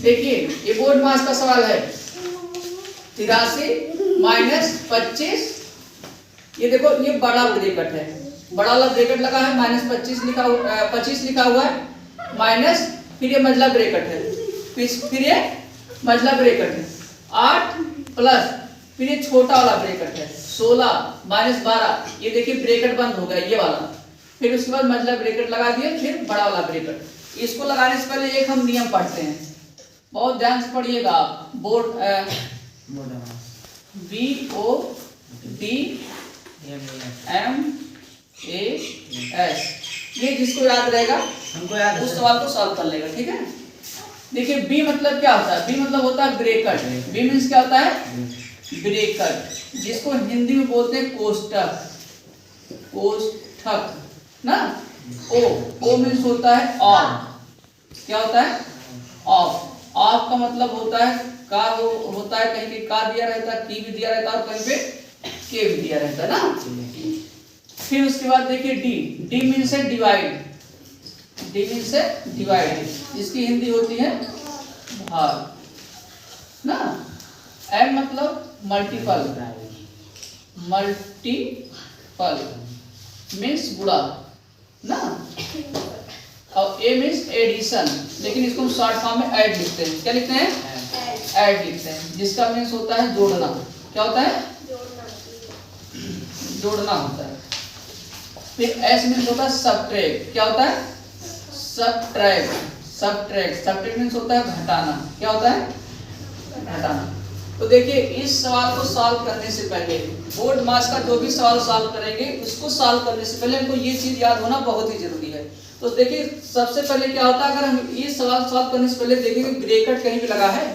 देखिए ये बोर्ड मास का सवाल है। 83 माइनस 25, ये देखो ये बड़ा ब्रैकेट है, बड़ा वाला ब्रैकेट लगा है, माइनस 25 लिखा हुआ 25 लिखा हुआ है, माइनस फिर ये मंझला ब्रैकेट है, फिर ये मंझला ब्रैकेट है, 8 प्लस फिर ये छोटा वाला ब्रैकेट है 16 माइनस 12, ये देखिए ब्रैकेट बंद हो गया ये वाला, फिर उसके बाद मंझला ब्रैकेट लगा दिए, फिर बड़ा वाला ब्रैकेट। इसको लगाने से पहले एक हम नियम पढ़ते हैं, बहुत ध्यान से पढ़िएगा आप। बोर्ड BODMAS, ये जिसको याद रहेगा हमको याद उस सवाल को सॉल्व कर लेगा, ठीक है। देखिए बी मतलब क्या होता है, बी मतलब होता है ब्रैकेट, बी मीन्स क्या होता है ब्रैकेट, जिसको हिंदी में बोलते हैं कोष्ठक, कोष्ठक ना। ओ मीन्स होता है ऑफ, क्या होता है ऑफ, ऑफ का मतलब होता है का, होता है कहीं पे का दिया रहता है, की भी दिया रहता है और कहीं पे के भी दिया रहता है ना। फिर उसके बाद देखिए डी, डी मीन्स है डिवाइड, डी मीन्स है डिवाइड, इसकी हिंदी होती है भाग ना। एम मतलब मल्टीपल, मल्टीपल मीन्स गुणा ना, और ए मीन्स एडिशन, लेकिन इसको हम शॉर्ट फॉर्म में ऐड लिखते हैं, क्या लिखते हैं ऐड लिखते हैं, जिसका मीन्स होता है जोड़ना, क्या होता है जोड़ना होता है। फिर एस मीन्स होता है सबट्रैक्ट, क्या होता है सबट्रैक्ट, सबट्रैक्ट, सबट्रैक्ट मीन्स होता है घटाना, क्या होता है घटाना। तो देखिए इस सवाल को सॉल्व करने से पहले, बोर्ड मास का जो भी सवाल सॉल्व करेंगे उसको सॉल्व करने से पहले हमको ये चीज याद होना बहुत ही जरूरी है। तो देखिए सबसे पहले क्या होता है, अगर हम ये सवाल सॉल्व करने से पहले देखेंगे ब्रैकेट कहीं भी लगा है,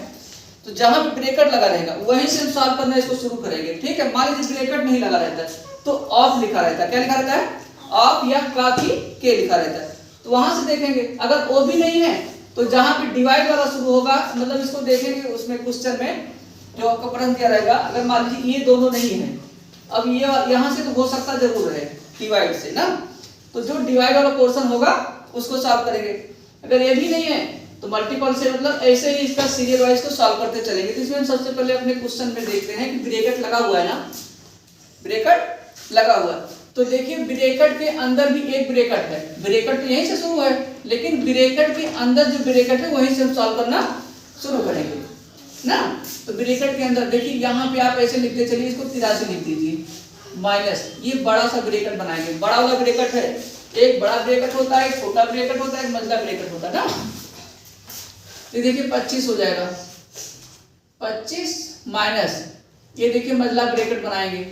तो जहां भी ब्रैकेट लगा रहेगा वहीं से हम सॉल्व करना इसको शुरू करेंगे, ठीक है। मान लीजिए ब्रैकेट नहीं लगा रहता है तो ऑफ लिखा रहता है, क्या लिखा रहता है ऑफ या का की के लिखा रहता है, तो वहां से देखेंगे। अगर वो भी नहीं है तो जहां पे डिवाइड वाला शुरू होगा, मतलब इसको देखेंगे उसमें क्वेश्चन में जो आपका प्रश्न दिया रहेगा, अगर मान लीजिए ये दोनों नहीं है, अब ये यहाँ से तो हो सकता जरूर है डिवाइड से ना, तो जो डिवाइड वाला पोर्शन होगा उसको सॉल्व करेंगे। अगर ये भी नहीं है तो मल्टीपल से, मतलब ऐसे ही इसका सीरियल वाइज को सॉल्व करते चलेंगे। तो इसमें हम सबसे पहले अपने क्वेश्चन में देखते हैं कि ब्रैकेट लगा हुआ है ना, ब्रैकेट लगा हुआ है, तो देखिए ब्रैकेट के अंदर भी एक ब्रैकेट है, ब्रैकेट तो यहीं से शुरू है, लेकिन ब्रैकेट के अंदर जो ब्रैकेट है वहीं से हम सॉल्व करना शुरू करेंगे ना। तो ब्रैकेट के अंदर देखिए यहाँ पे आप ऐसे लिखते चलिए, इसको 83 लिख दीजिए, माइनस ये बड़ा सा ब्रैकेट बनाएंगे, बड़ा वाला ब्रैकेट है, एक बड़ा ब्रैकेट होता है, एक छोटा ब्रैकेट होता है, एक मंझला ब्रैकेट होता है ना। तो देखिए 25 हो जाएगा, 25 माइनस ये देखिए मंझला ब्रैकेट बनाएंगे,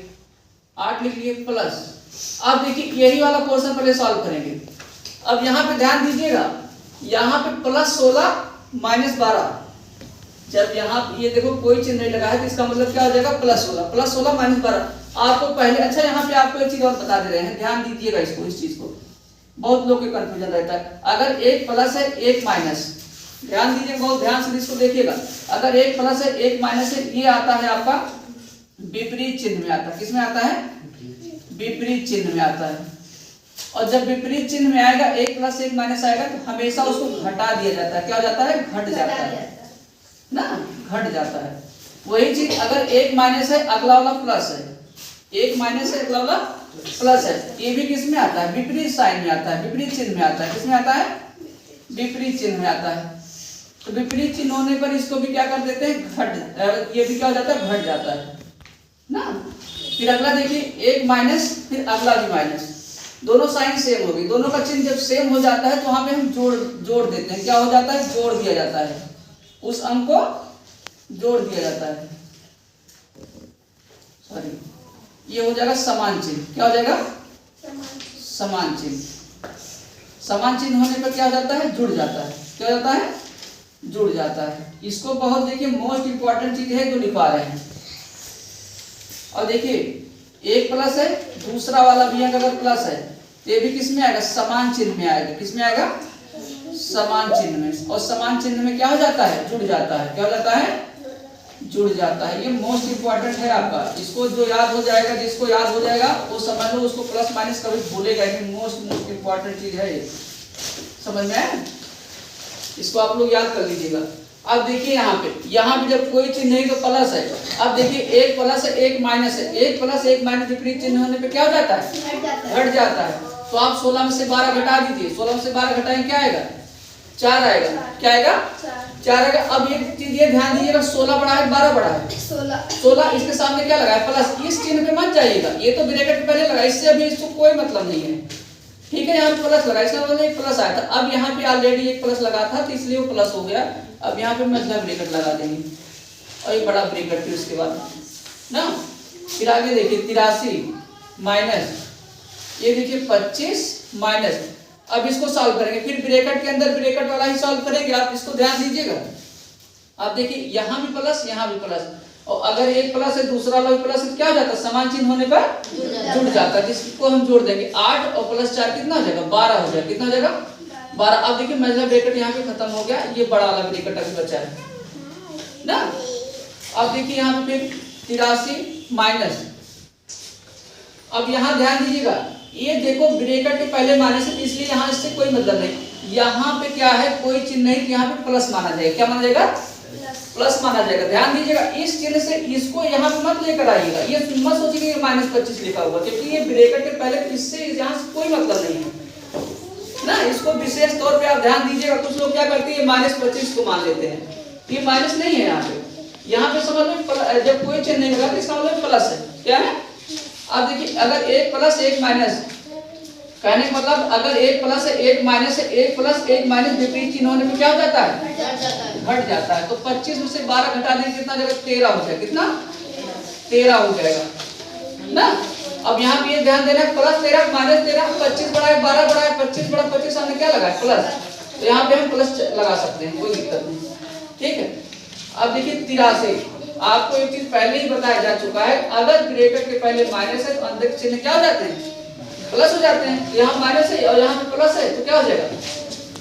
8 लिख लिए प्लस। अब देखिए यही वाला पोर्शन पहले सॉल्व करेंगे। अब यहाँ पे ध्यान दीजिएगा, यहाँ पे प्लस 16 माइनस 12, जब यहाँ ये देखो कोई चिन्ह नहीं लगा है तो इसका मतलब क्या हो जाएगा प्लस 16 माइनस 12। आपको पहले, अच्छा यहाँ पे आपको एक चीज और बता दे रहे हैं, ध्यान दीजिएगा इसको, इस चीज को, बहुत लोग के कंफ्यूजन रहता है। अगर एक प्लस है एक माइनस, ध्यान दीजिए बहुत ध्यान से इसको देखिएगा, अगर एक प्लस है एक माइनस है, ये आता है आपका विपरीत चिन्ह में आता है, किस में आता है विपरीत चिन्ह में आता है। और जब विपरीत चिन्ह में आएगा, एक प्लस एक माइनस आएगा तो हमेशा उसको घटा दिया जाता है, क्या हो जाता है घट जाता है ना, घट जाता है। वही चीज अगर एक माइनस है अगला वाला प्लस है, एक माइनस है अगला वाला प्लस है, ये भी किस में आता है विपरीत साइन में आता है, विपरीत चिन्ह में आता है, किस में आता है विपरीत चिन्ह में आता है। तो विपरीत चिन्ह होने पर इसको भी क्या कर देते हैं घट, ये भी क्या हो जाता है घट जाता है ना। फिर अगला देखिए एक माइनस, फिर अगला भी माइनस, दोनों साइन सेम होगी, दोनों का चिन्ह जब सेम हो जाता है तो वहां पे हम जोड़ देते हैं, क्या हो जाता है जोड़ दिया जाता है, उस अंक को जोड़ दिया जाता है, सॉरी ये हो जाएगा समान चिन्ह, क्या हो जाएगा समान चिन्ह। समान चिन्ह होने पर क्या हो जाता है जुड़ जाता है, क्या हो जाता है जुड़ जाता है। इसको बहुत देखिए मोस्ट इंपॉर्टेंट चीज है जो लिखवा रहे हैं। और देखिए एक प्लस है, दूसरा वाला भी अगर प्लस है तो ये भी किस में आएगा समान चिन्ह में आएगा, किस में आएगा समान चिन्ह में, और समान चिन्ह में क्या हो जाता है जुड़ जाता है, क्या हो जाता है जुड़ जाता है। ये मोस्ट इंपॉर्टेंट है आपका, इसको जो याद हो जाएगा, जिसको याद हो जाएगा वो समझ लो, उसको प्लस माइनस कभी भूलेगा नहीं, मोस्ट इंपॉर्टेंट चीज है ये, समझ में आया। इसको आप लोग याद कर लीजिएगा। अब देखिए यहाँ पे जब कोई चिन्ह नहीं तो प्लस है। अब देखिए एक प्लस है एक माइनस है, एक प्लस एक माइनस विपरीत चिन्ह होने पे क्या हो जाता है, घट जाता है। तो आप 16 में से 12 घटा दीजिए, 16 में से 12 घटाएंगे क्या आएगा, 4 आएगा। क्या आएगा, 4 आएगा। अब एक चीज ये ध्यान दीजिएगा, 16 बड़ा है 12 बड़ा है, 16 इसके सामने क्या लगा है, प्लस। इस चिन्ह पे मत जाइएगा, ये तो ब्रैकेट पहले लगा, इससे अभी इसको कोई मतलब नहीं है, ठीक है। यहाँ पे प्लस लगा, इसका मतलब एक प्लस आया था। अब यहाँ पे ऑलरेडी एक प्लस लगा था तो इसलिए वो प्लस हो गया। अब यहाँ पे मझला ब्रैकेट लगा देंगे और ये बड़ा ब्रैकेट, फिर उसके बाद ना, फिर आगे देखिए 83 माइनस ये देखिए 25 माइनस। अब इसको सॉल्व करेंगे, फिर ब्रैकेट के अंदर ब्रैकेट वाला ही सॉल्व करेंगे। आप इसको ध्यान दीजिएगा, आप देखिए यहाँ भी प्लस यहाँ भी प्लस, और अगर एक प्लस है दूसरा वाला भी प्लस है, क्या हो जाता है, समान चिन्ह होने पर जुड़ जाता है, जिसको हम जोड़ देंगे। 8 और प्लस 4 कितना हो जाएगा, 12 हो जाएगा। कितना हो जाएगा, 12। अब देखिए मझला ब्रैकेट यहाँ पे खत्म हो गया, ये बड़ा वाला ब्रैकेट अभी बचा है ना। अब देखिए यहाँ पे फिर 83 माइनस। अब यहाँ ध्यान दीजिएगा, ये देखो ब्रैकेट के पहले माइनस है, इसलिए यहाँ इससे कोई मतलब नहीं। यहाँ पे क्या है, कोई चिन्ह नहीं, तो यहाँ पे प्लस माना जाएगा। क्या माना जाएगा, प्लस माना जाएगा। ध्यान दीजिएगा, इस चिन्ह से इसको यहाँ पे मत लेकर आइएगा, ये मत सोचिए कि -25 लिखा हुआ, क्योंकि ये ब्रैकेट के पहले, इससे यहाँ से कोई मतलब नहीं है ना। इसको विशेष तौर पे आप ध्यान दीजिएगा। कुछ लोग क्या करते हैं, -25 को मान लेते हैं, ये माइनस नहीं है। यहाँ पे समझ लो, जब कोई चिन्ह नहीं लगा तो इसका मतलब प्लस है। क्या है, अब देखिए अगर एक प्लस एक माइनस, कहने का मतलब अगर एक प्लस है एक माइनस है, एक प्लस एक माइनस विपरीत चिन्ह होने में क्या हो जाता है, घट जाता है। तो 25 में से 12 घटा देंगे, कितना जगह 13 हो जाएगा। कितना, 13 हो जाएगा ना। अब यहाँ पे ये ध्यान देना, प्लस 13 माइनस 13, 25 बड़ा है 12 बड़ा है, 25 बड़ा 25 सामने क्या लगा है, प्लस। तो यहाँ पे हम प्लस लगा सकते हैं, कोई दिक्कत नहीं, ठीक है। अब देखिए 83, आपको एक चीज पहले ही बताया जा चुका है, अगर ब्रैकेट के पहले माइनस है तो अंदर के चिन्ह क्या हो जाते हैं, प्लस हो जाते हैं। यहाँ माइनस है और यहाँ पे प्लस है तो क्या हो जाएगा,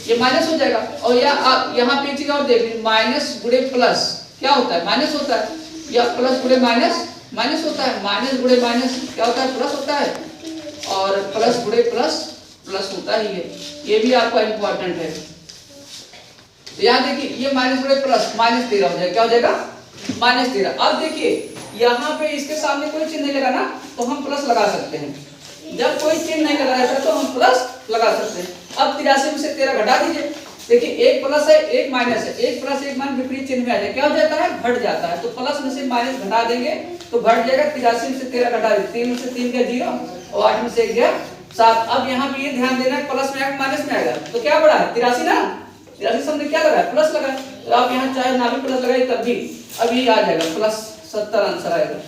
ये माइनस हो जाएगा। और यहाँ पे एक चीज और देख लीजिए, माइनस गुणे प्लस क्या होता है, माइनस होता है, या प्लस गुणे माइनस माइनस होता है, माइनस गुणे माइनस क्या होता है, प्लस होता है, और प्लस गुणे प्लस प्लस होता ही है। ये भी आपका इंपॉर्टेंट है। तो यहाँ देखिए ये माइनस गुणे प्लस -13 हो जाएगा। क्या हो जाएगा, -13। अब देखिए यहाँ पे इसके सामने कोई चिन्ह नहीं लगा ना, तो हम प्लस लगा सकते हैं। जब कोई चिन्ह नहीं लगा रहता तो हम प्लस लगा सकते हैं। अब 83 में से 13 घटा दीजिए, देखिए एक प्लस है एक माइनस है, एक प्लस एक माइनस विपरीत चिन्ह में आ जाए, क्या हो जाता है, घट जाता है। तो प्लस में से माइनस घटा देंगे तो घट जाएगा। 83 में से 13 घटा दीजिए, 3 में से 3 गया 0 और 8 में से 1 गया 7। अब यहाँ पे ये ध्यान देना है, प्लस में आएगा माइनस में आएगा तो क्या बढ़ा है, 83 ना, 83 सामने क्या लगा है, प्लस लगा है। तो आप यहाँ चाहे ना भी प्लस लगाइए तब भी अब ये आ जाएगा, +70 आंसर आएगा।